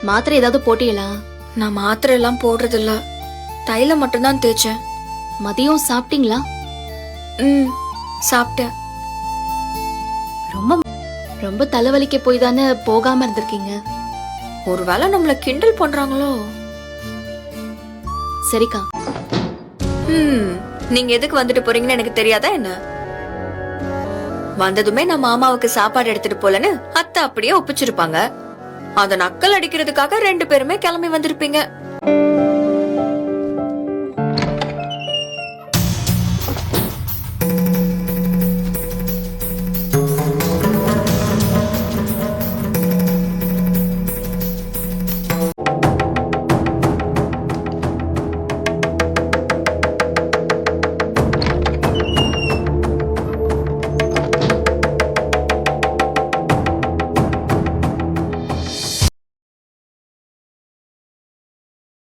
மாத்திரை ஏதாவது போட்டீங்களா? நான் மாத்திரை எல்லாம் போடுறது இல்ல, தைலம் மட்டும்தான் தேய்ச்சேன். மதியம் சாப்பிட்டீங்களா? சாப்பிட்டேன். ரொம்ப ரொம்ப தலைவலிக்க போய் தானே போகாம இருந்திருக்கீங்க. ஒருவேளை நம்மள கிண்டல் பண்றாங்களோ? சரிக்கா. நீங்க எதுக்கு வந்துட்டு போறீங்கன்னு எனக்கு தெரியாதா என்ன? வந்ததுமே நான் மாமாவுக்கு சாப்பாடு எடுத்துட்டு போலன்னு அத்தை அப்படியே ஒப்பிச்சிருப்பாங்க. அத நக்கல் அடிக்கிறதுக்காக 2 பேருமே கிளம்பி வந்திருப்பீங்க.